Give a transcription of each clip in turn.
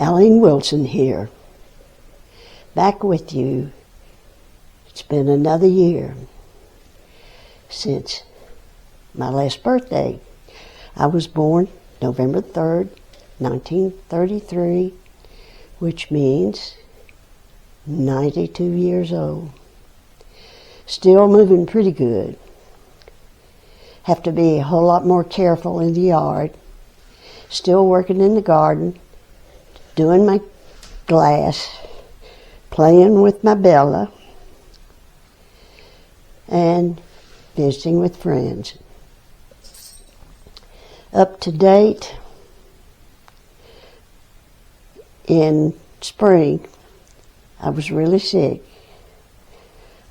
Aline Wilson here, back with you. It's been another year since my last birthday. I was born November 3rd, 1933, which means 92 years old. Still moving pretty good. Have to be a whole lot more careful in the yard. Still working in the garden, doing my glass, playing with my Bella, and visiting with friends. Up to date, in spring, I was really sick.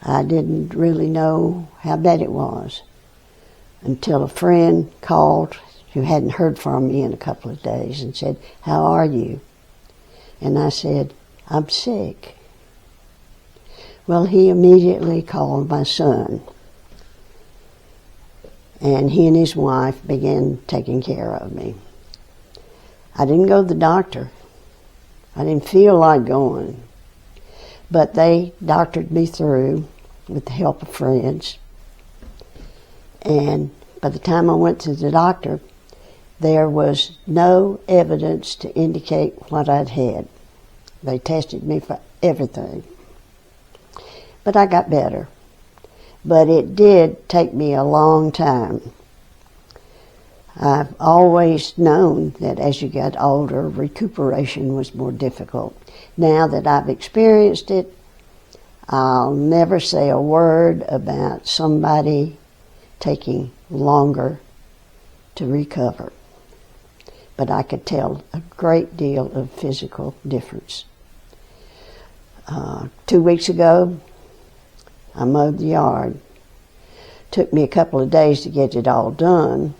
I didn't really know how bad it was until a friend called who hadn't heard from me in a couple of days and said, "How are you?" And I said, "I'm sick." Well, he immediately called my son, and he and his wife began taking care of me. I didn't go to the doctor. I didn't feel like going, but they doctored me through with the help of friends. And by the time I went to the doctor, there was no evidence to indicate what I'd had. They tested me for everything. But I got better. But it did take me a long time. I've always known that as you get older, recuperation was more difficult. Now that I've experienced it, I'll never say a word about somebody taking longer to recover. But I could tell a great deal of physical difference. 2 weeks ago, I mowed the yard. Took me a couple of days to get it all done,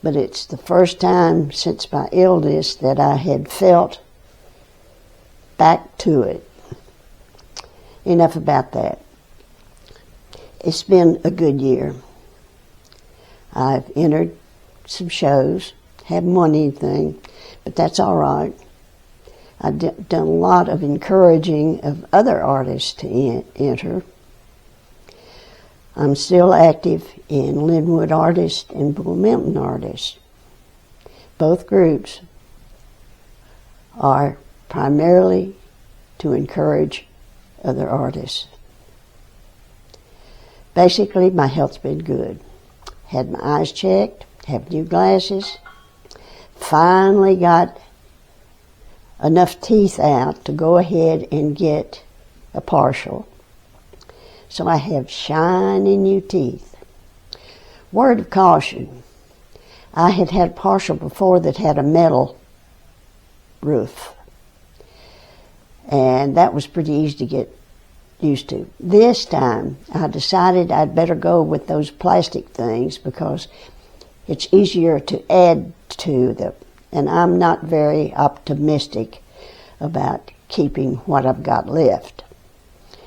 but it's the first time since my illness that I had felt back to it. Enough about that. It's been a good year. I've entered some shows, haven't won anything, but that's all right. I've done a lot of encouraging of other artists to enter. I'm still active in Linwood Artists and Bull Mountain Artists. Both groups are primarily to encourage other artists. Basically, my health's been good. Had my eyes checked, have new glasses, finally got enough teeth out to go ahead and get a partial. So I have shiny new teeth. Word of caution, I had had a partial before that had a metal roof, and that was pretty easy to get used to. This time I decided I'd better go with those plastic things because it's easier to add to them, and I'm not very optimistic about keeping what I've got left.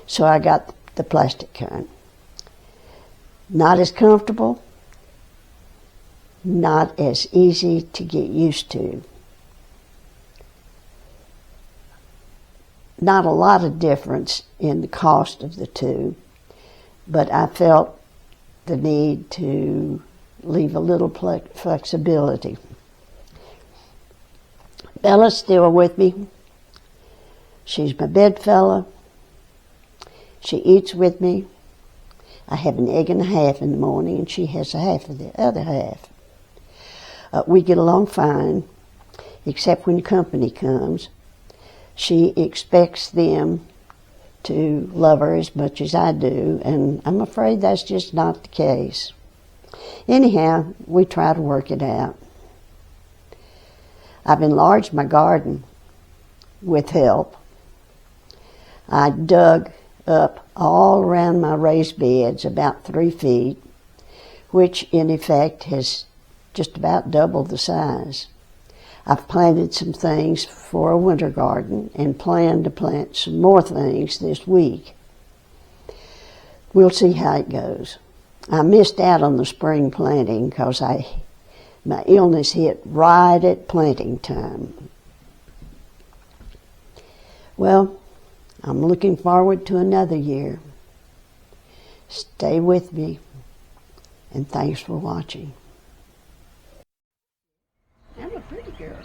So I got the plastic kind. Not as comfortable, not as easy to get used to. Not a lot of difference in the cost of the two, but I felt the need to leave a little flexibility. Bella's still with me. She's my bedfellow. She eats with me. I have an egg and a half in the morning, and she has a half of the other half. We get along fine, except when company comes. She expects them to love her as much as I do, and I'm afraid that's just not the case. Anyhow, we try to work it out. I've enlarged my garden with help. I dug up all around my raised beds about 3 feet, which in effect has just about doubled the size. I've planted some things for a winter garden and plan to plant some more things this week. We'll see how it goes. I missed out on the spring planting because my illness hit right at planting time. Well, I'm looking forward to another year. Stay with me, and thanks for watching. I'm a pretty girl.